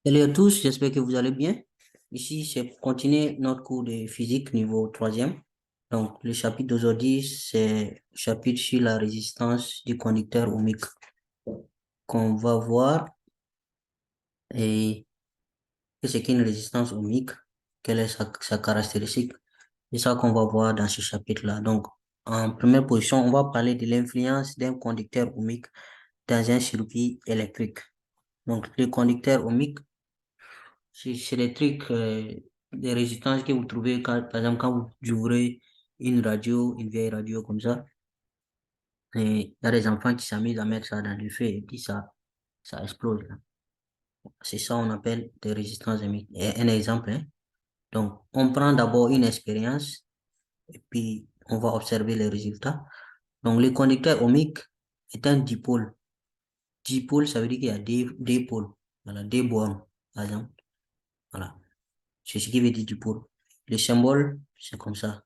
Salut à tous, j'espère que vous allez bien. Ici, c'est pour continuer notre cours de physique niveau troisième. Donc, le chapitre d'aujourd'hui, c'est le chapitre sur la résistance du conducteur ohmique qu'on va voir et qu'est-ce qu'une résistance ohmique, quelle est sa caractéristique. C'est ça qu'on va voir dans ce chapitre-là. Donc, en première position, on va parler de l'influence d'un conducteur ohmique dans un circuit électrique. Donc, le conducteur ohmique, c'est des trucs, des résistances que vous trouvez, par exemple, quand vous ouvrez une radio, une vieille radio comme ça, et il y a des enfants qui s'amusent à mettre ça dans le feu et puis ça explose, là. C'est ça on appelle des résistances chimiques. Et un exemple, hein. Donc, on prend d'abord une expérience et puis on va observer les résultats. Donc, le conducteur ohmique est un dipôle. Dipôle, ça veut dire qu'il y a des pôles, voilà, des bornes, par exemple. Voilà. C'est ce qui veut dire dipôle. Le symbole, c'est comme ça.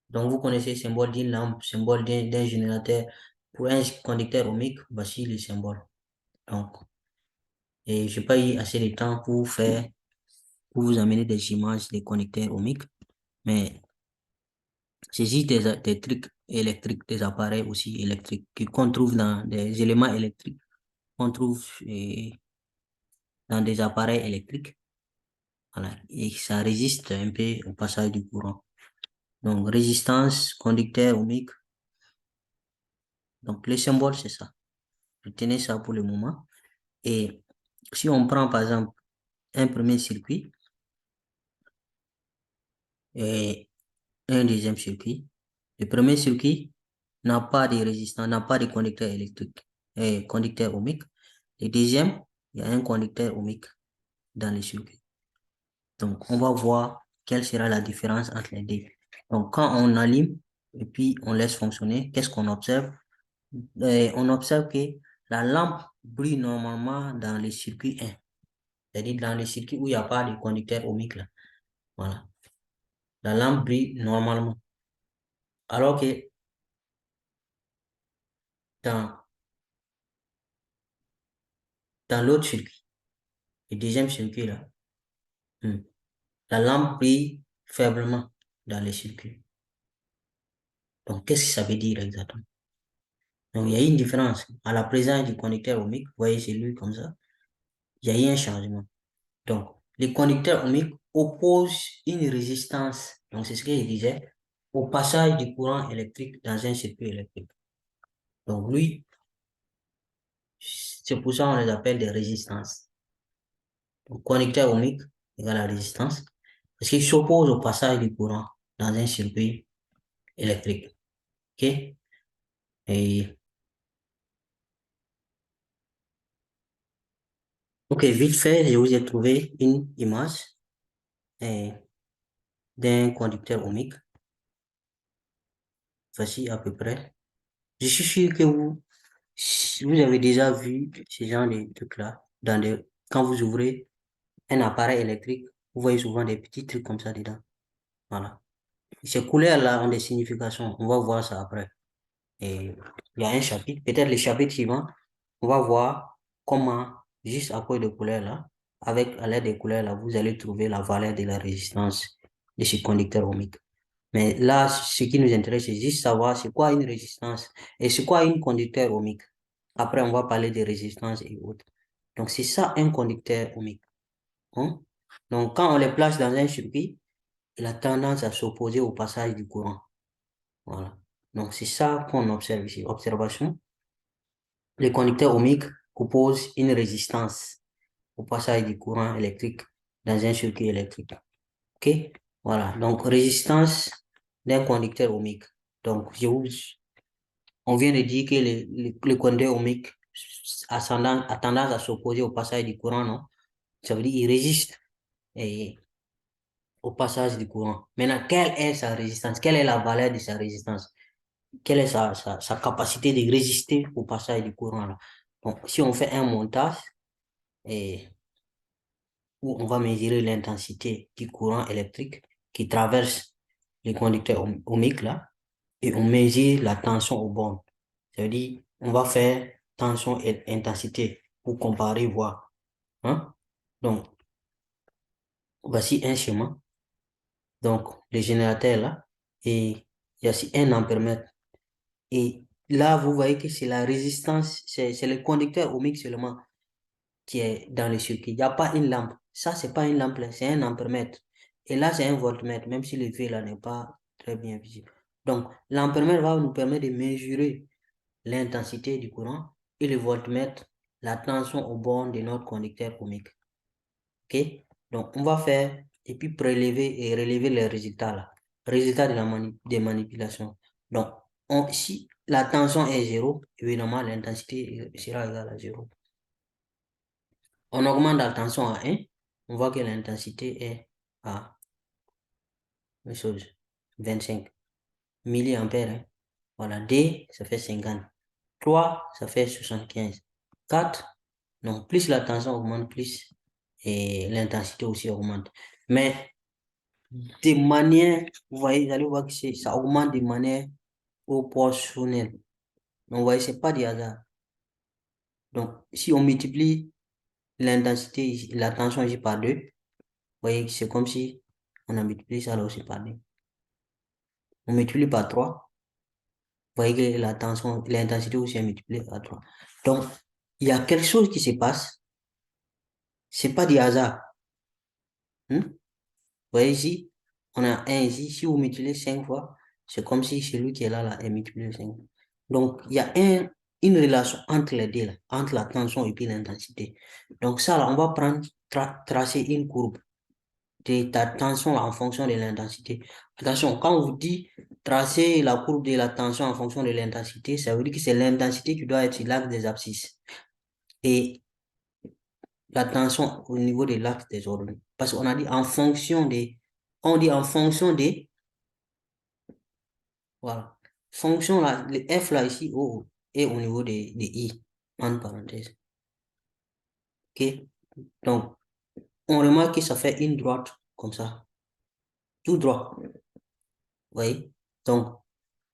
Donc, vous connaissez le symbole d'une lampe, symbole d'un générateur. Pour un conducteur ohmique, voici le symbole. Donc, et je n'ai pas eu assez de temps pour vous amener des images des conducteurs ohmiques, mais c'est juste des trucs électriques, des appareils aussi électriques qu'on trouve dans des éléments électriques qu'on trouve dans des appareils électriques. Voilà. Et ça résiste un peu au passage du courant. Donc, résistance, conducteur ohmique. Donc, le symbole, c'est ça. Retenez ça pour le moment. Et si on prend par exemple un premier circuit et un deuxième circuit, le premier circuit n'a pas de résistant, n'a pas de conducteur électrique et conducteur ohmique. Le deuxième, il y a un conducteur ohmique dans le circuit. Donc, on va voir quelle sera la différence entre les deux. Donc, quand on allume et puis on laisse fonctionner, qu'est-ce qu'on observe? On observe que la lampe brille normalement dans le circuit 1, c'est-à-dire dans le circuit où il n'y a pas de conducteur ohmique là. Voilà. La lampe brille normalement. Alors que dans, dans l'autre circuit, le deuxième circuit là, hmm, la lampe brille faiblement dans le circuit. Donc, qu'est-ce que ça veut dire exactement? Donc, il y a une différence. À la présence du conducteur ohmique, vous voyez, c'est lui comme ça, il y a eu un changement. Donc, le conducteur ohmique oppose une résistance, donc c'est ce que je disais, au passage du courant électrique dans un circuit électrique. Donc, lui, c'est pour ça qu'on les appelle des résistances. Donc, conducteur ohmique égale la résistance, parce qu'il s'oppose au passage du courant dans un circuit électrique. OK? Et, OK, vite fait, je vous ai trouvé une image d'un conducteur ohmique. Voici à peu près. Je suis sûr que vous avez déjà vu ce genre de trucs-là quand vous ouvrez un appareil électrique, vous voyez souvent des petits trucs comme ça dedans. Voilà. Ces couleurs-là ont des significations. On va voir ça après. Et il y a un chapitre, peut-être le chapitre suivant, on va voir comment, juste à cause de couleurs-là, avec à l'aide des couleurs-là, vous allez trouver la valeur de la résistance de ce conducteur ohmique. Mais là, ce qui nous intéresse, c'est juste savoir c'est quoi une résistance et c'est quoi une conducteur ohmique. Après, on va parler de résistance et autres. Donc, c'est ça un conducteur ohmique, hein. Donc, quand on les place dans un circuit, il a tendance à s'opposer au passage du courant. Voilà. Donc, c'est ça qu'on observe ici. Observation. Le conducteur ohmique oppose une résistance au passage du courant électrique dans un circuit électrique. OK? Voilà. Donc, résistance d'un conducteur ohmique. Donc, on vient de dire que le conducteur ohmique a tendance à s'opposer au passage du courant, non? Ça veut dire qu'il résiste au passage du courant. Maintenant, quelle est sa résistance? Quelle est la valeur de sa résistance? Quelle est sa capacité de résister au passage du courant là? Donc, si on fait un montage et, où on va mesurer l'intensité du courant électrique qui traverse les conducteurs ohmiques là, et on mesure la tension au bornes. Ça veut dire, on va faire tension et intensité pour comparer, voir. Hein? Donc, voici un schéma. Donc, le générateur est là. Et il y a aussi un ampèremètre. Et là, vous voyez que c'est la résistance, c'est le conducteur ohmique seulement qui est dans le circuit. Il n'y a pas une lampe. Ça, c'est pas une lampe, là, c'est un ampèremètre. Et là, c'est un voltmètre, même si le V là n'est pas très bien visible. Donc, l'ampèremètre va nous permettre de mesurer l'intensité du courant et le voltmètre, la tension au bord de notre conducteur ohmique. OK? Donc, on va faire et puis prélever et relever les résultats là. Résultats de des manipulations. Donc, si la tension est 0, évidemment, l'intensité sera égale à 0. On augmente la tension à 1, on voit que l'intensité est à une chose, 25 milliampères. Hein. Voilà, D, ça fait 50. 3, ça fait 75. 4, non, plus la tension augmente, plus et l'intensité aussi augmente. Mais de manière, vous voyez, vous allez voir que ça augmente de manière proportionnelle. Donc, vous voyez, c'est pas du hasard. Donc, si on multiplie l'intensité, la tension ici par 2, vous voyez, c'est comme si on a multiplié ça là aussi par 2. On multiplie par 3, vous voyez que la tension, l'intensité aussi est multipliée par 3. Donc, il y a quelque chose qui se passe, c'est pas du hasard. Hein? Vous voyez ici, on a 1 ici, si vous multipliez 5 fois, c'est comme si celui qui est là, là est multiplié 5 fois. Donc, il y a une relation entre les deux, là, entre la tension et puis l'intensité. Donc, ça, là, on va prendre, tracer une courbe de ta tension là, en fonction de l'intensité. Attention, quand on vous dit tracer la courbe de la tension en fonction de l'intensité, ça veut dire que c'est l'intensité qui doit être sur l'axe des abscisses. Et la tension au niveau de l'axe des ordonnées. Parce qu'on a dit en fonction des, on dit en fonction des, voilà, fonction là, le F là ici, est au niveau des I, en parenthèse. OK? Donc, on remarque que ça fait une droite comme ça, tout droit. Vous voyez? Donc,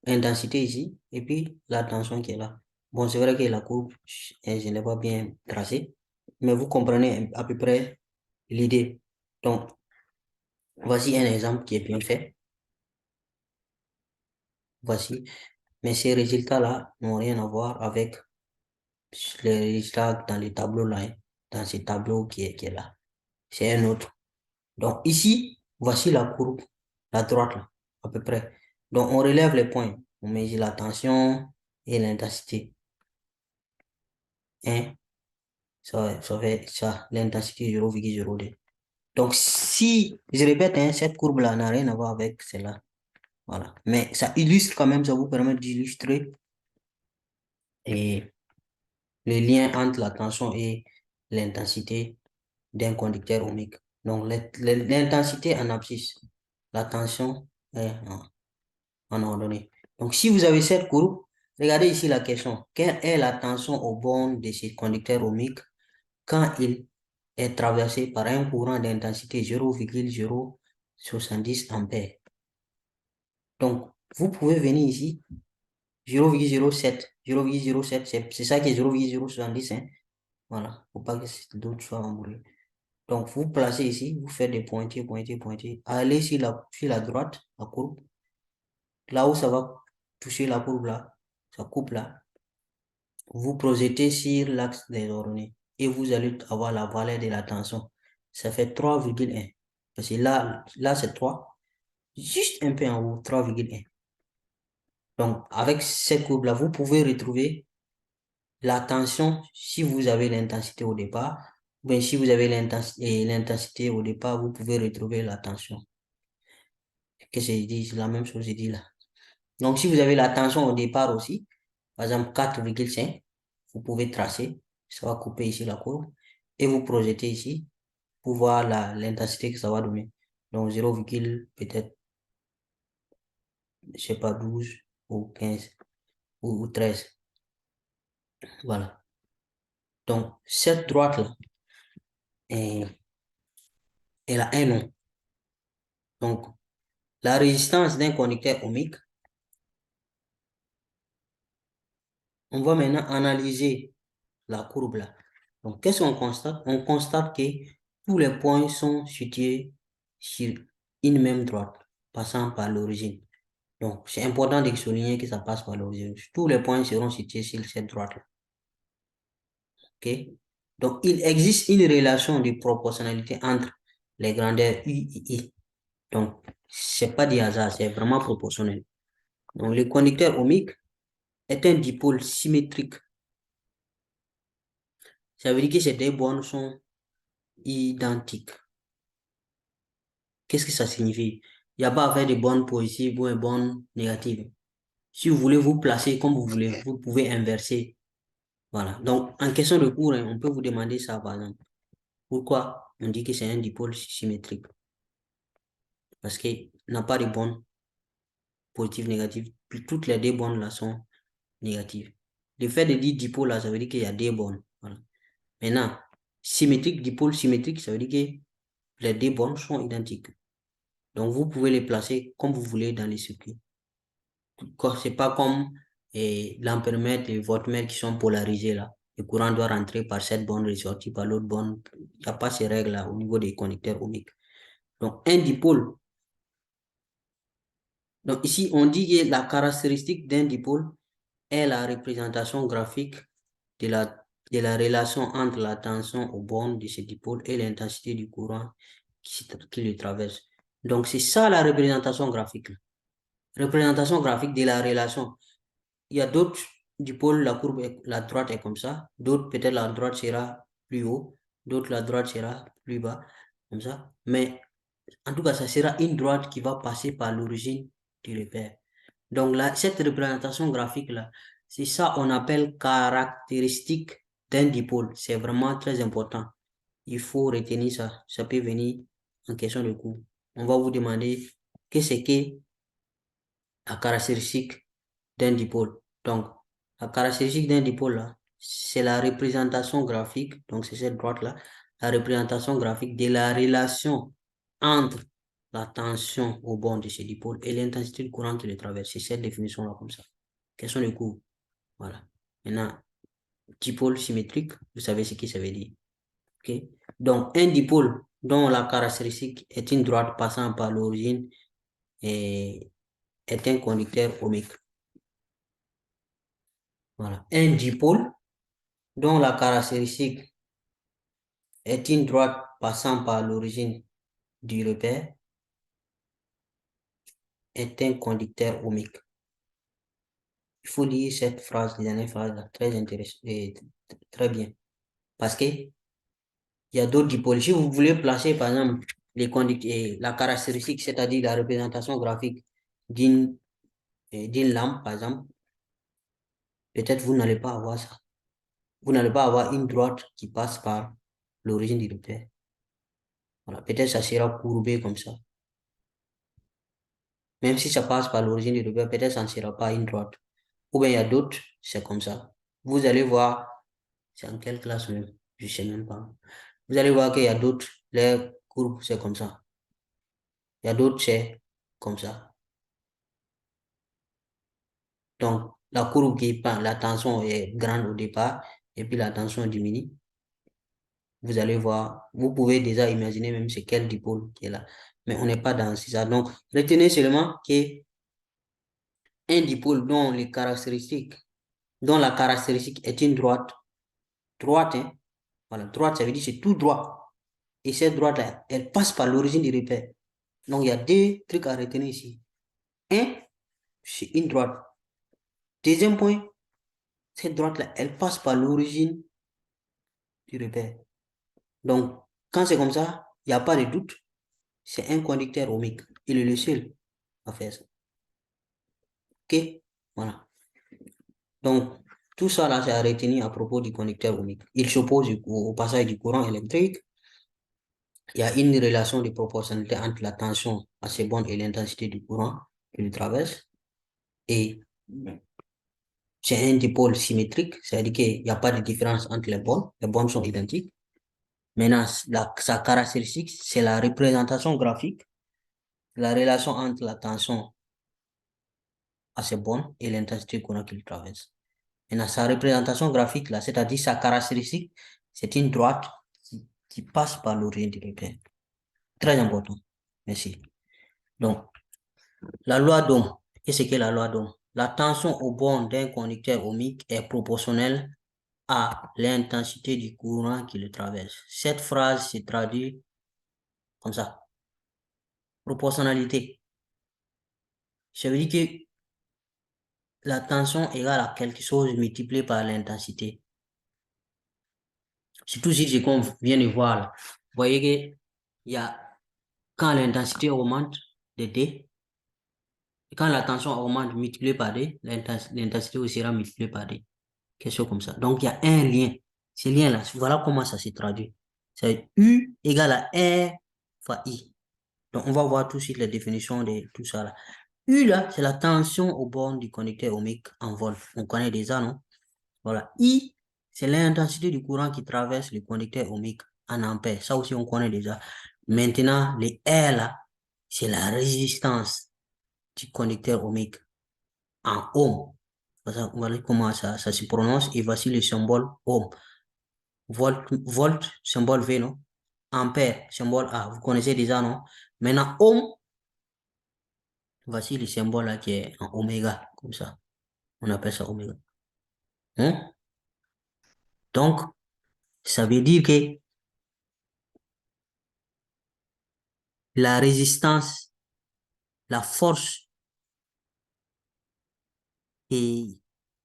intensité ici, et puis la tension qui est là. Bon, c'est vrai que la courbe, je ne l'ai pas bien tracée, mais vous comprenez à peu près l'idée. Donc, voici un exemple qui est bien fait. Voici. Mais ces résultats-là n'ont rien à voir avec les résultats dans les tableaux là, hein, dans ce tableau qui est là. C'est un autre. Donc ici, voici la courbe, la droite là, à peu près. Donc on relève les points. On mesure la tension et l'intensité. Hein? Ça fait ça, l'intensité 0,02. Donc si, je répète, hein, cette courbe-là n'a rien à voir avec celle-là. Voilà. Mais ça illustre quand même, ça vous permet d'illustrer et le lien entre la tension et l'intensité d'un conducteur ohmique. Donc, l'intensité en abscisse, la tension est en ordonnée. Donc, si vous avez cette courbe, regardez ici la question. Quelle est la tension au bord de ce conducteur ohmique quand il est traversé par un courant d'intensité 0,070 ampères? Donc, vous pouvez venir ici, 0,07. 0,07, c'est ça qui est 0,070. Hein? Voilà, faut pas que d'autres soient embrouillés. Donc, vous placez ici, vous faites des pointillés, pointillés, pointillés. Allez sur la droite, la courbe. Là où ça va toucher la courbe là, ça coupe là. Vous projetez sur l'axe des ordonnées et vous allez avoir la valeur de la tension. Ça fait 3,1. Parce que là c'est 3. Juste un peu en haut, 3,1. Donc, avec cette courbe-là, vous pouvez retrouver la tension si vous avez l'intensité au départ. Ben, si vous avez l'intensité au départ, vous pouvez retrouver la tension. Qu'est-ce que je dis? La même chose, je dis là. Donc, si vous avez la tension au départ aussi, par exemple 4,5, vous pouvez tracer, ça va couper ici la courbe, et vous projetez ici pour voir l'intensité que ça va donner. Donc, 0, peut-être, je sais pas, 12 ou 15 ou 13. Voilà. Donc, cette droite-là, elle a un nom. Donc, la résistance d'un conducteur ohmique, on va maintenant analyser la courbe là. Donc, qu'est-ce qu'on constate? On constate que tous les points sont situés sur une même droite, passant par l'origine. Donc, c'est important de souligner que ça passe par l'origine. Tous les points seront situés sur cette droite-là. OK? Donc, il existe une relation de proportionnalité entre les grandeurs U et I. Donc, c'est pas du hasard, c'est vraiment proportionnel. Donc, le conducteur ohmique est un dipôle symétrique. Ça veut dire que ces deux bornes sont identiques. Qu'est-ce que ça signifie? Il n'y a pas à faire de bornes positives ou de bornes négatives. Si vous voulez vous placer comme vous voulez, vous pouvez inverser. Voilà. Donc, en question de cours, hein, on peut vous demander ça, par exemple. Pourquoi on dit que c'est un dipôle symétrique? Parce qu'il n'a pas de bornes positives, négatives. Puis toutes les deux bornes là sont négatives. Le fait de dire dipôle là, ça veut dire qu'il y a deux bornes. Voilà. Maintenant, symétrique, dipôle symétrique, ça veut dire que les deux bornes sont identiques. Donc, vous pouvez les placer comme vous voulez dans les circuits. C'est pas comme l'ampèremètre et voltmètre qui sont polarisés là. Le courant doit rentrer par cette borne, ressortir par l'autre borne. Il n'y a pas ces règles-là au niveau des connecteurs ohmiques. Donc, un dipôle. Donc, ici, on dit que la caractéristique d'un dipôle est la représentation graphique de la relation entre la tension aux bornes de ce dipôle et l'intensité du courant qui le traverse. Donc, c'est ça la représentation graphique. Représentation graphique de la relation. Il y a d'autres dipôles, la droite est comme ça. D'autres, peut-être la droite sera plus haut. D'autres, la droite sera plus bas. Comme ça. Mais en tout cas, ça sera une droite qui va passer par l'origine du repère. Donc là, cette représentation graphique-là, c'est ça qu'on appelle caractéristique d'un dipôle. C'est vraiment très important. Il faut retenir ça. Ça peut venir en question de cours. On va vous demander qu'est-ce que la caractéristique d'un dipôle. Donc, la caractéristique d'un dipôle, là, c'est la représentation graphique, donc c'est cette droite-là, la représentation graphique de la relation entre la tension au bord de ce dipôle et l'intensité du courant qui le traverse. C'est cette définition-là comme ça. Question de cours. Voilà. Maintenant, dipôle symétrique, vous savez ce que ça veut dire. OK? Donc, un dipôle dont la caractéristique est une droite passant par l'origine est un conducteur ohmique. Voilà. Un dipôle dont la caractéristique est une droite passant par l'origine du repère est un conducteur ohmique. Il faut lire cette phrase, la dernière phrase, là, très intéressante et très bien. Parce que il y a d'autres dipôles. Si vous voulez placer, par exemple, les conducteurs, la caractéristique, c'est-à-dire la représentation graphique d'une lampe, par exemple, peut-être vous n'allez pas avoir ça. Vous n'allez pas avoir une droite qui passe par l'origine du repère. Voilà. Peut-être ça sera courbé comme ça. Même si ça passe par l'origine du repère, peut-être ça ne sera pas une droite. Ou bien il y a d'autres, c'est comme ça. Vous allez voir, c'est en quelle classe même, je ne sais même pas. Vous allez voir qu'il y a d'autres, les courbes, c'est comme ça. Il y a d'autres, c'est comme ça. Donc, la courbe qui prend, la tension est grande au départ, et puis la tension diminue. Vous allez voir, vous pouvez déjà imaginer même c'est quel dipôle qui est là. Mais on n'est pas dans ça. Donc, retenez seulement que un dipôle dont la caractéristique est une droite, droite, hein, voilà, droite, ça veut dire c'est tout droit. Et cette droite-là, elle passe par l'origine du repère. Donc, il y a deux trucs à retenir ici. Un, c'est une droite. Deuxième point, cette droite-là, elle passe par l'origine du repère. Donc, quand c'est comme ça, il n'y a pas de doute, c'est un conducteur ohmique. Il est le seul à faire ça. OK? Voilà. Donc, tout ça là, c'est à retenir à propos du conducteur ohmique. Il s'oppose au passage du courant électrique. Il y a une relation de proportionnalité entre la tension à ces bornes et l'intensité du courant qui le traverse. Et c'est un dipôle symétrique, c'est-à-dire qu'il n'y a pas de différence entre les bornes sont identiques. Maintenant, sa caractéristique, c'est la représentation graphique, la relation entre la tension à ces bornes et l'intensité du courant qui le traverse. Maintenant, sa représentation graphique, là, c'est-à-dire sa caractéristique, c'est une droite qui passe par l'origine directeur. Très important. Merci. Donc, la loi d'Ohm. Qu'est-ce qu'est la loi d'Ohm? La tension au bord d'un conducteur ohmique est proportionnelle à l'intensité du courant qui le traverse. Cette phrase se traduit comme ça. Proportionnalité. Ça veut dire que la tension égale à quelque chose multiplié par l'intensité. Surtout si c'est qu'on vient de voir là. Vous voyez que il y a, quand l'intensité augmente de D, et quand la tension augmente multiplié par D, l'intensité aussi sera multipliée par D. Quelque chose comme ça. Donc, il y a un lien. Ce lien-là, voilà comment ça se traduit. C'est U égale à R fois I. Donc, on va voir tout de suite les définitions de tout ça là. U là, c'est la tension au bord du conducteur ohmique en volt. On connaît déjà, non? Voilà. I, c'est l'intensité du courant qui traverse le conducteur ohmique en ampères. Ça aussi, on connaît déjà. Maintenant, les R là, c'est la résistance du conducteur ohmique en ohm. Voilà comment ça se prononce. Et voici le symbole ohm. Volt, symbole V, non? Ampère, symbole A. Vous connaissez déjà, non? Maintenant, ohm, voici le symbole là qui est en oméga, comme ça. On appelle ça oméga. Hein? Donc, ça veut dire que la résistance, la force et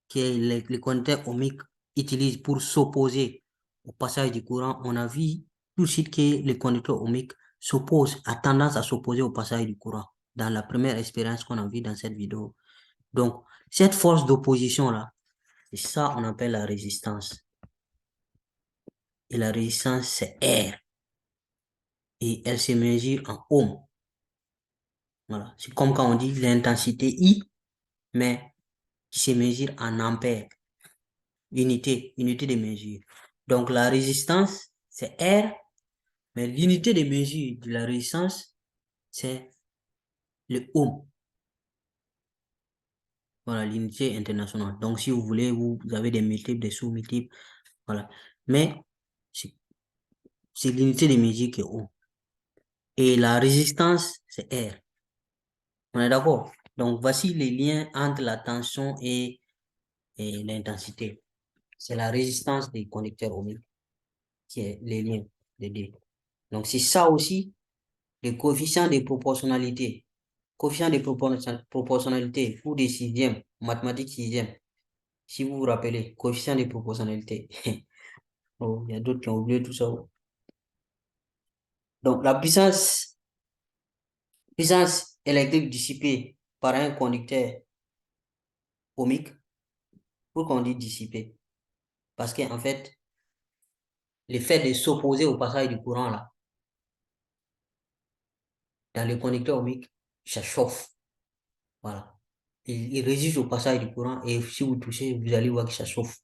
que les conducteurs ohmiques utilisent pour s'opposer au passage du courant, on a vu tout de suite que les conducteurs ohmiques s'opposent, a tendance à s'opposer au passage du courant dans la première expérience qu'on a vue dans cette vidéo. Donc, cette force d'opposition-là, c'est ça on appelle la résistance. Et la résistance, c'est R. Et elle se mesure en ohm. Voilà. C'est comme quand on dit l'intensité I, mais qui se mesure en ampères. Unité de mesure. Donc, la résistance, c'est R, mais l'unité de mesure de la résistance, c'est le ohm. Voilà, l'unité internationale. Donc, si vous voulez, vous avez des multiples, des sous-multiples. Voilà. Mais, c'est l'unité de mesure qui est ohm. Et la résistance, c'est R. On est d'accord? Donc, voici les liens entre la tension et l'intensité. C'est la résistance des conducteurs ohmiques qui est les liens des deux. Donc, c'est ça aussi, le coefficient de proportionnalité. Coefficient de proportionnalité pour des sixièmes, mathématiques sixième. Si vous vous rappelez, coefficient de proportionnalité. Oh, il y a d'autres qui ont oublié tout ça. Donc, la puissance électrique dissipée par un conducteur ohmique, pourquoi on dit dissipée? Parce qu'en fait, le fait de s'opposer au passage du courant là, dans le conducteur ohmique, ça chauffe. Voilà. Il résiste au passage du courant et si vous touchez, vous allez voir que ça chauffe.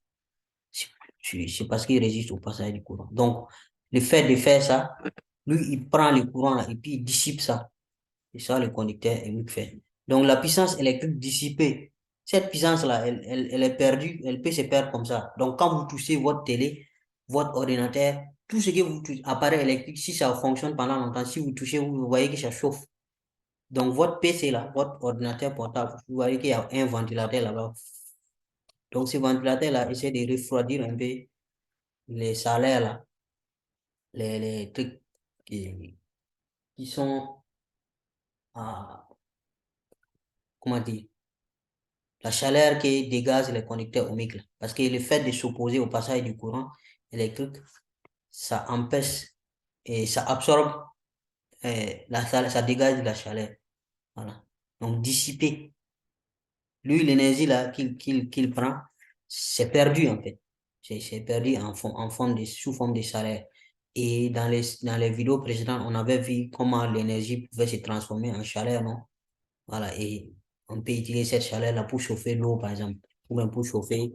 C'est parce qu'il résiste au passage du courant. Donc, le fait de faire ça, lui, il prend le courant là et puis il dissipe ça. C'est ça le conducteur ohmique fait. Donc, la puissance électrique dissipée, cette puissance-là, elle est perdue, elle peut se perdre comme ça. Donc, quand vous touchez votre télé, votre ordinateur, tout ce que vous touchez, appareil électrique, si ça fonctionne pendant longtemps, si vous touchez, vous voyez que ça chauffe. Donc, votre PC là, votre ordinateur portable, vous voyez qu'il y a un ventilateur là-bas. Donc, ce ventilateur-là essaie de refroidir un peu les salaires là, les trucs qui sont, à, comment dire, la chaleur qui dégage les conducteurs ohmiques là. Parce que le fait de s'opposer au passage du courant électrique, ça empêche et ça absorbe la chaleur, ça dégage de la chaleur. Voilà. Donc, dissiper. Lui, l'énergie là qu'il prend, c'est perdu en fait. C'est perdu en forme sous forme de chaleur. Et dans les vidéos précédentes, on avait vu comment l'énergie pouvait se transformer en chaleur, non? Voilà, et on peut utiliser cette chaleur-là pour chauffer l'eau, par exemple, ou même pour chauffer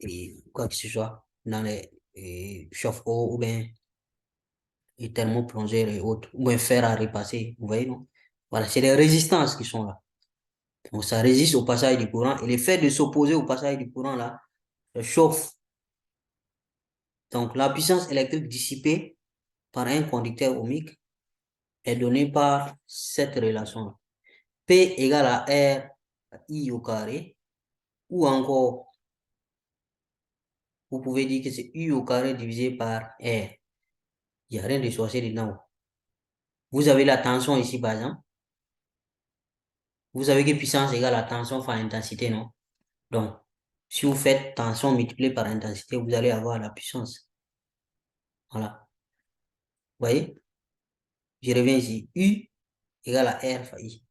et quoi que ce soit dans les chauffe-eau ou bien les thermoplongeurs et autres, ou bien fer à repasser, vous voyez, non? Voilà, c'est les résistances qui sont là. Donc, ça résiste au passage du courant et le fait de s'opposer au passage du courant, là, ça chauffe Donc, la puissance électrique dissipée par un conducteur ohmique est donnée par cette relation. P égale à R I au carré, ou encore, vous pouvez dire que c'est U au carré divisé par R. Il n'y a rien de sorcier dedans. Vous avez la tension ici, par exemple. Vous savez que puissance égale à tension fois intensité, non? Donc, si vous faites tension multipliée par intensité, vous allez avoir la puissance. Voilà. Vous voyez? Je reviens ici. U égale à R fois I.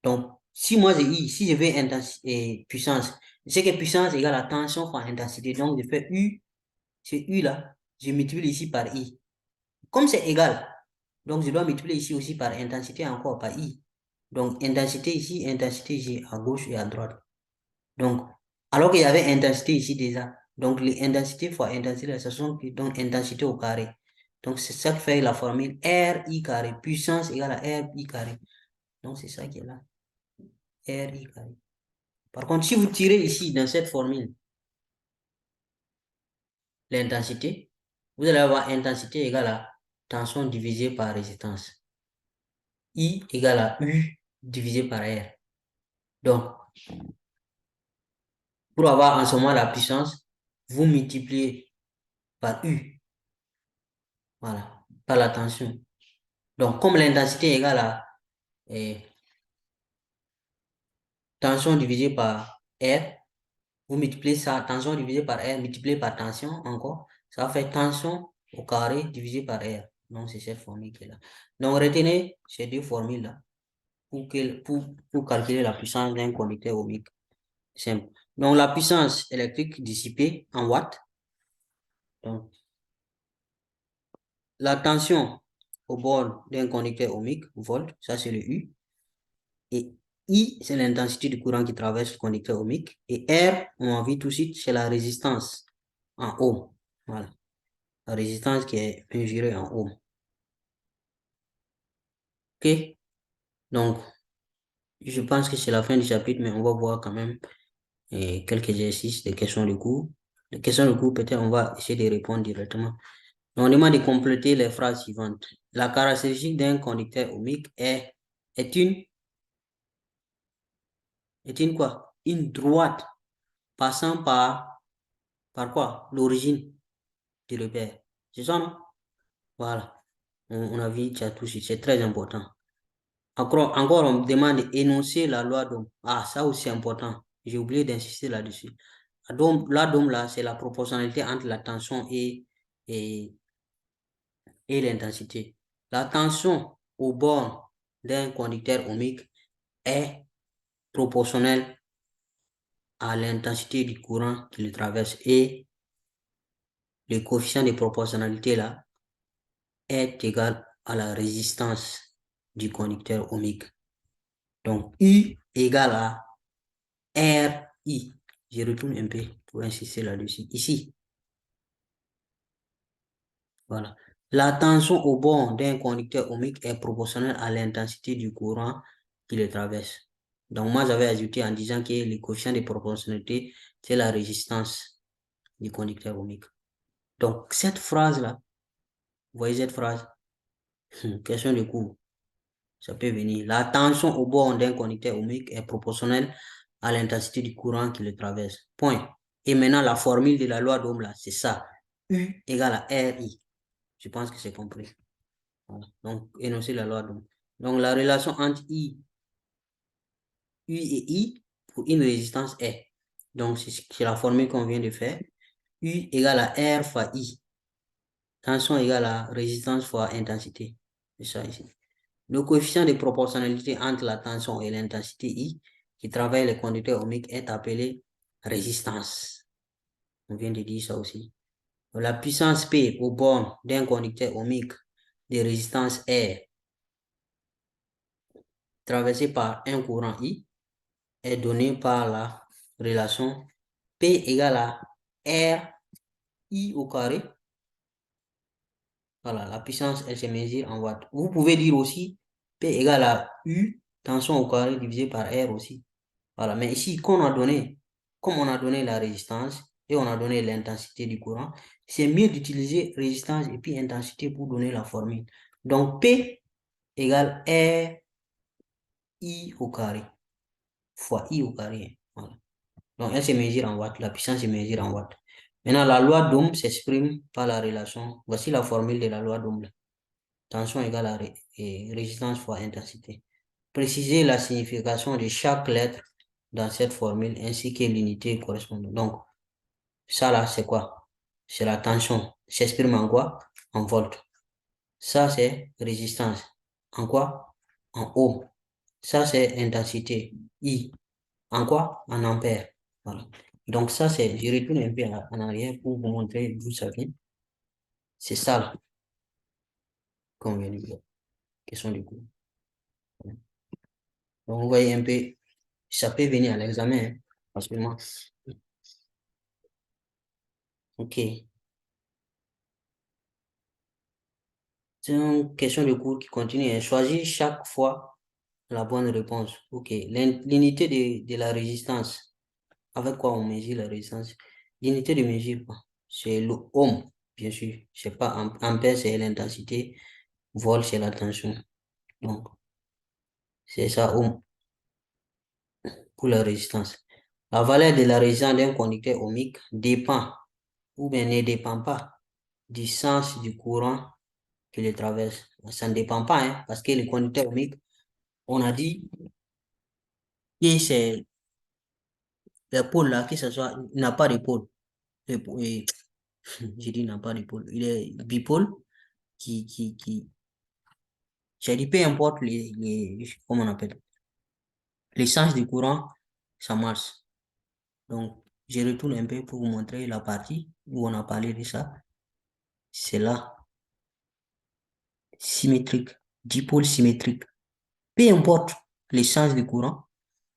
Donc, si moi j'ai I, si je veux intensité, puissance, je sais que puissance égale à tension fois intensité. Donc, je fais U, c'est U là, je multiplie ici par I. Comme c'est égal, donc je dois multiplier ici aussi par intensité encore par I. Donc, intensité ici, à gauche et à droite. Donc, alors qu'il y avait intensité ici déjà. Donc, les intensités fois intensité, ce sont donc intensité au carré. Donc, c'est ça qui fait la formule R I carré. Puissance égale à R I carré. Donc, c'est ça qui est là. R I carré. Par contre, si vous tirez ici dans cette formule l'intensité, vous allez avoir intensité égale à tension divisée par résistance. I égale à U divisé par R. Donc, pour avoir en ce moment la puissance, vous multipliez par U. Voilà, par la tension. Donc, comme l'intensité est égale à tension divisée par R, vous multipliez ça, tension divisée par R, multiplié par tension encore, ça va faire tension au carré divisé par R. Donc, c'est cette formule qui est là. Donc, retenez ces deux formules-là pour calculer la puissance d'un conducteur ohmique. Simple. Donc, la puissance électrique dissipée en watts. Donc, la tension au bord d'un conducteur ohmique, volt, ça c'est le U. Et I, c'est l'intensité du courant qui traverse le conducteur ohmique. Et R, on en vu tout de suite, c'est la résistance en ohm. Voilà. La résistance qui est mesurée en ohm. OK? Donc, je pense que c'est la fin du chapitre, mais on va voir quand même quelques exercices, des questions de cours. Les questions de cours, peut-être on va essayer de répondre directement. Donc, on demande de compléter les phrases suivantes. La caractéristique d'un conducteur ohmique est une quoi? Une droite passant par quoi? L'origine du repère. C'est ça, non? Voilà. On a vu ça tout de suite. C'est très important. Encore, on me demande d'énoncer la loi d'Ohm. Ah, ça aussi important. J'ai oublié d'insister là-dessus. La d'Ohm, là, c'est la proportionnalité entre la tension et, et l'intensité. La tension au bord d'un conducteur ohmique est proportionnelle à l'intensité du courant qui le traverse. Et le coefficient de proportionnalité, là, est égal à la résistance du conducteur ohmique. Donc, U égale à RI. Je retourne un peu pour insister là-dessus. Ici, voilà. La tension au bord d'un conducteur ohmique est proportionnelle à l'intensité du courant qui le traverse. Donc, moi, j'avais ajouté en disant que le coefficient de proportionnalité, c'est la résistance du conducteur ohmique. Donc, cette phrase-là, vous voyez cette phrase? Question de cours. Ça peut venir. La tension au bord d'un conducteur ohmique est proportionnelle à l'intensité du courant qui le traverse. Point. Et maintenant, la formule de la loi d'Ohm, là, c'est ça. U égale à RI. Je pense que c'est compris. Voilà. Donc, énoncer la loi d'Ohm. Donc, la relation entre U et I pour une résistance est. Donc, c'est la formule qu'on vient de faire. U égale à R fois I. Tension égale à résistance fois intensité. C'est ça ici. Le coefficient de proportionnalité entre la tension et l'intensité I qui travaille les conducteurs ohmiques est appelé résistance. On vient de dire ça aussi. La puissance P au bord d'un conducteur ohmique de résistance R traversé par un courant I est donnée par la relation P égale à R I au carré. Voilà, la puissance, elle se mesure en watts. Vous pouvez dire aussi P égale à U, tension au carré divisé par R aussi. Voilà, mais ici, comme on a donné la résistance, et on a donné l'intensité du courant, c'est mieux d'utiliser résistance et puis intensité pour donner la formule. Donc, P égale R I au carré fois I au carré. Voilà. Donc, elle se mesure en watts, la puissance se mesure en watts. Maintenant, la loi d'Ohm s'exprime par la relation. Voici la formule de la loi d'Ohm. Tension égale à résistance fois intensité. Précisez la signification de chaque lettre dans cette formule ainsi que l'unité correspondante. Donc, ça là, c'est quoi? C'est la tension. S'exprime en quoi? En volts. Ça, c'est résistance. En quoi? En ohm. Ça, c'est intensité. I. En quoi? En ampères. Voilà. Donc, ça, c'est, je retourne un peu en arrière pour vous montrer d'où ça vient. C'est ça, là, qu'on vient de dire. Question du coup. Donc, vous voyez un peu, ça peut venir à l'examen, hein, parce que moi, ok. C'est une question de cours qui continue, hein. Choisis chaque fois la bonne réponse. Ok. L'unité de la résistance. Avec quoi on mesure la résistance? L'unité de mesure, quoi. C'est le ohm, bien sûr. C'est pas ampère, c'est l'intensité. Volt, c'est la tension. Donc, c'est ça, ohm, pour la résistance. La valeur de la résistance d'un conducteur ohmique dépend, ou bien ne dépend pas, du sens du courant qui le traverse. Ça ne dépend pas, hein, parce que le conducteur ohmique, on a dit que c'est les pôles là, que ce soit, il n'a pas de pôle. J'ai dit il n'a pas de pôle. Il est bipôle qui, j'ai dit peu importe comment on appelle, l'essence du courant, ça marche. Donc, je retourne un peu pour vous montrer la partie où on a parlé de ça. C'est là, symétrique, dipôle symétrique. Peu importe l'essence du courant,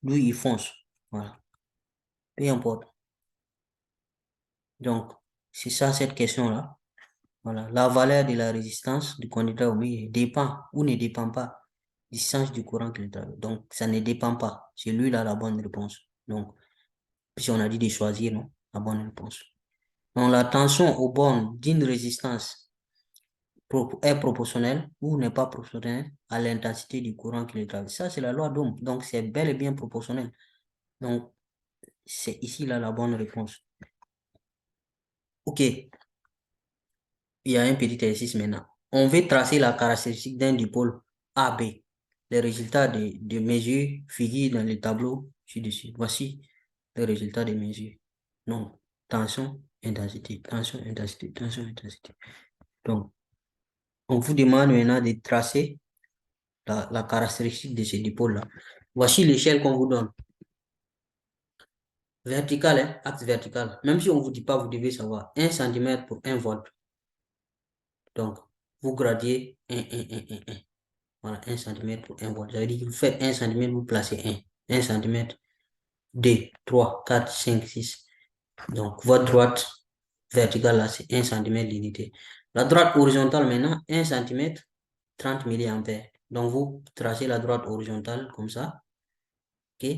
lui, il fonce. Voilà. Peu importe. Donc, c'est ça, cette question-là. Voilà. La valeur de la résistance du conducteur ohmique dépend ou ne dépend pas du sens du courant qu'il traverse. Donc, ça ne dépend pas. C'est lui là la bonne réponse. Donc, si on a dit de choisir, non, la bonne réponse. Donc, la tension aux bornes d'une résistance est proportionnelle ou n'est pas proportionnelle à l'intensité du courant qui le traverse. Ça, c'est la loi d'Ohm. Donc, c'est bel et bien proportionnel. Donc, c'est ici là la bonne réponse. OK. Il y a un petit exercice maintenant. On veut tracer la caractéristique d'un dipôle AB. Les résultats de mesures figurent dans le tableau ci-dessus. Voici les résultats des mesures. Donc, tension, intensité, tension, intensité, tension, intensité. Donc, on vous demande maintenant de tracer la caractéristique de ce dipôle-là. Voici l'échelle qu'on vous donne. Vertical, hein, axe vertical. Même si on ne vous dit pas, vous devez savoir. 1 cm pour 1 volt. Donc, vous gradiez 1. Voilà, 1 cm pour 1 volt. Ça veut dire que vous faites 1 cm, vous placez 1. 1 cm, 2, 3, 4, 5, 6. Donc, votre droite verticale, là, c'est 1 cm d'unité. La droite horizontale, maintenant, 1 cm, 30 mA. Donc, vous tracez la droite horizontale comme ça. OK?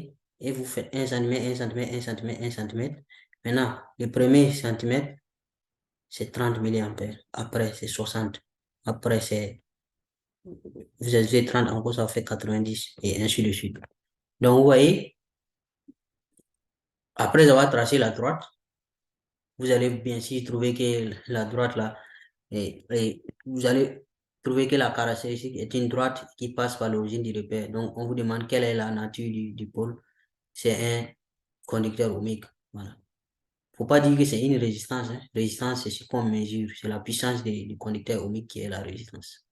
Et vous faites 1 cm, 1 cm, 1 cm, 1 cm. Maintenant, le premier centimètre, c'est 30 mA. Après, c'est 60. Après, c'est vous avez 30 encore, ça fait 90 et ainsi de suite. Donc, vous voyez, après avoir tracé la droite, vous allez bien sûr trouver que la droite là, et vous allez trouver que la caractéristique est une droite qui passe par l'origine du repère. Donc, on vous demande quelle est la nature du pôle. C'est un conducteur ohmique. Voilà. Faut pas dire que c'est une résistance, hein. Résistance, c'est ce qu'on mesure. C'est la puissance du conducteur ohmique qui est la résistance.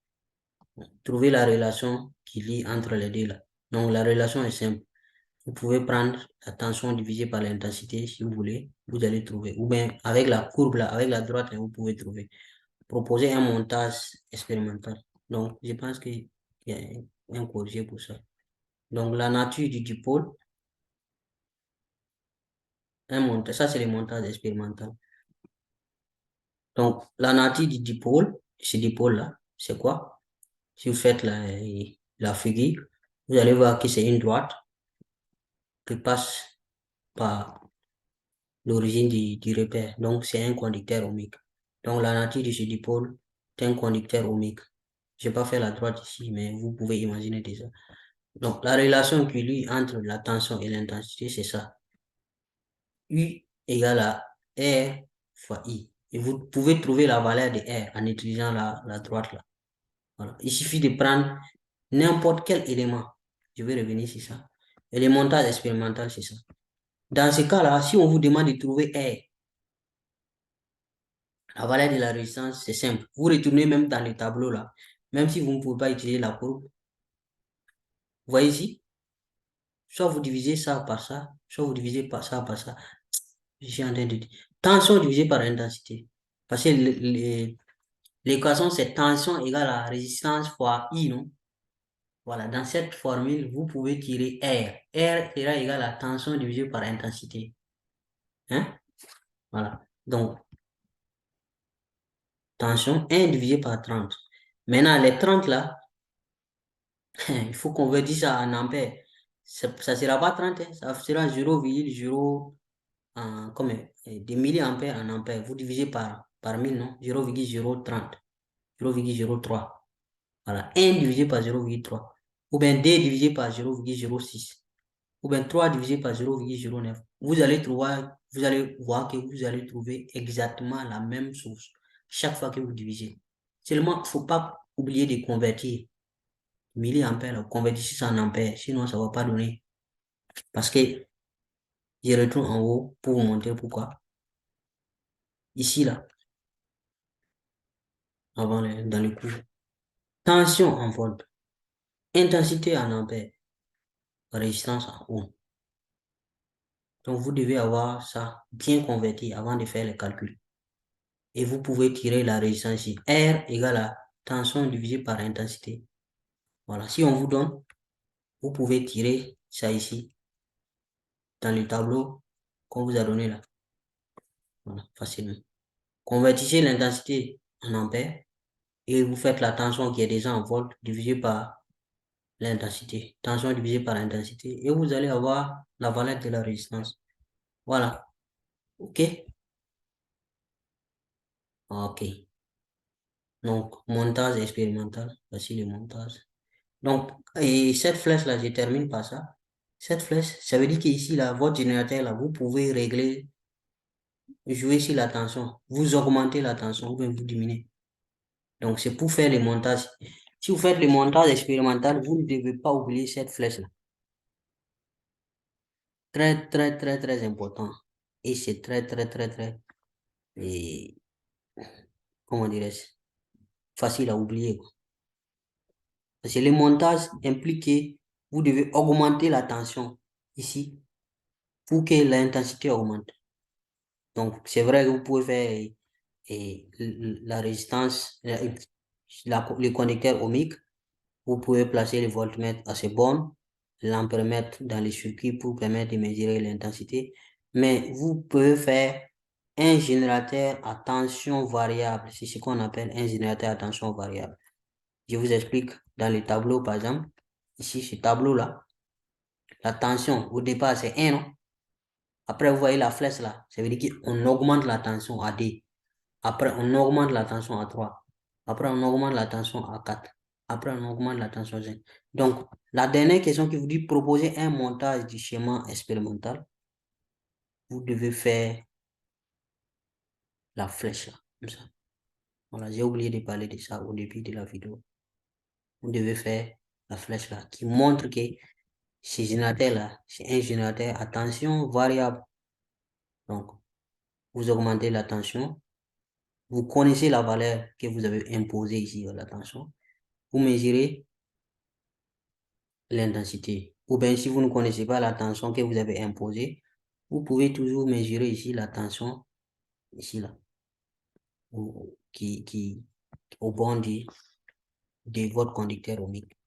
Trouver la relation qui lie entre les deux là. Donc, la relation est simple. Vous pouvez prendre la tension divisée par l'intensité si vous voulez, vous allez trouver. Ou bien avec la courbe là, avec la droite, là, vous pouvez trouver. Proposer un montage expérimental. Donc, je pense qu'il y a un corrigé pour ça. Donc, la nature du dipôle, un montage, ça c'est le montage expérimental. Donc, la nature du dipôle, ce dipôle-là, c'est quoi? Si vous faites la figure, vous allez voir que c'est une droite qui passe par l'origine du repère. Donc, c'est un conducteur ohmique. Donc, la nature de ce dipôle est un conducteur ohmique. Je n'ai pas fait la droite ici, mais vous pouvez imaginer déjà. Donc, la relation qui lie entre la tension et l'intensité, c'est ça. U égale à R fois I. Et vous pouvez trouver la valeur de R en utilisant la droite là. Voilà. Il suffit de prendre n'importe quel élément. Je vais revenir sur ça. Et le montage expérimental, c'est ça. Dans ce cas-là, si on vous demande de trouver R, la valeur de la résistance, c'est simple. Vous retournez même dans le tableau là. Même si vous ne pouvez pas utiliser la courbe. Vous voyez ici? Soit vous divisez ça par ça, soit vous divisez par ça par ça. Je suis en train de dire. Tension divisée par intensité. Parce que l'équation, c'est tension égale à résistance fois I, non? Voilà, dans cette formule, vous pouvez tirer R. R sera égal à tension divisée par intensité. Hein? Voilà. Donc, tension 1 divisé par 30. Maintenant, les 30 là, il faut convertir ça en ampères. Ça ne sera pas 30, hein, ça sera 0,0 comme des milliampères en ampères. Vous divisez par 1000, non? 0,030, 0,03. Voilà, 1 divisé par 0,3. Ou bien 2 divisé par 0,06. Ou bien 3 divisé par 0,09. Vous allez voir que vous allez trouver exactement la même source chaque fois que vous divisez. Seulement, il ne faut pas oublier de convertir. Milliampères, convertissez ça en ampères, sinon ça ne va pas donner. Parce que je retourne en haut pour vous montrer pourquoi. Ici, là, dans le cours. Tension en volt, intensité en ampères, résistance en ohm. Donc, vous devez avoir ça bien converti avant de faire les calculs. Et vous pouvez tirer la résistance ici. R égale à tension divisé par intensité. Voilà, si on vous donne, vous pouvez tirer ça ici, dans le tableau qu'on vous a donné là. Voilà, facilement. Convertissez l'intensité en ampères et vous faites la tension qui est déjà en volts divisé par l'intensité. Tension divisée par intensité et vous allez avoir la valeur de la résistance. Voilà. OK? OK. Donc, montage expérimental. Voici le montage. Donc, et cette flèche-là, je termine par ça. Cette flèche, ça veut dire qu'ici, là, votre générateur, là, vous pouvez régler, jouer sur la tension. Vous augmentez la tension ou bien vous diminuez. Donc, c'est pour faire les montages. Si vous faites le montage expérimental, vous ne devez pas oublier cette flèche-là. Très, très, très, très important. Et c'est très, très, très, très, et, comment dirais-je, facile à oublier, quoi. Parce que le montage implique que vous devez augmenter la tension ici pour que l'intensité augmente. Donc, c'est vrai que vous pouvez faire la résistance, le conducteur ohmique, vous pouvez placer le voltmètre à ces bornes, l'ampèremètre dans les circuits pour permettre de mesurer l'intensité, mais vous pouvez faire un générateur à tension variable, c'est ce qu'on appelle un générateur à tension variable. Je vous explique dans le tableau, par exemple, ici, ce tableau-là, la tension au départ, c'est 1, non? Après, vous voyez la flèche là, ça veut dire qu'on augmente la tension à 2. Après, on augmente la tension à 3. Après, on augmente la tension à 4. Après, on augmente la tension à 5. Donc, la dernière question qui vous dit proposer un montage du schéma expérimental, vous devez faire la flèche là, comme ça. Voilà, j'ai oublié de parler de ça au début de la vidéo. Vous devez faire la flèche là qui montre que ce générateur là, c'est un générateur à tension variable. Donc, vous augmentez la tension. Vous connaissez la valeur que vous avez imposée ici à la tension. Vous mesurez l'intensité. Ou bien si vous ne connaissez pas la tension que vous avez imposée, vous pouvez toujours mesurer ici la tension, ici là, qui au bord de votre conducteur ohmique.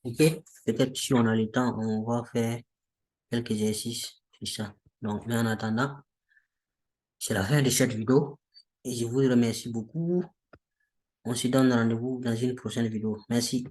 Ok? Peut-être si on a le temps, on va faire quelques exercices sur ça. Donc, mais en attendant, c'est la fin de cette vidéo et je vous remercie beaucoup. On se donne rendez-vous dans une prochaine vidéo. Merci.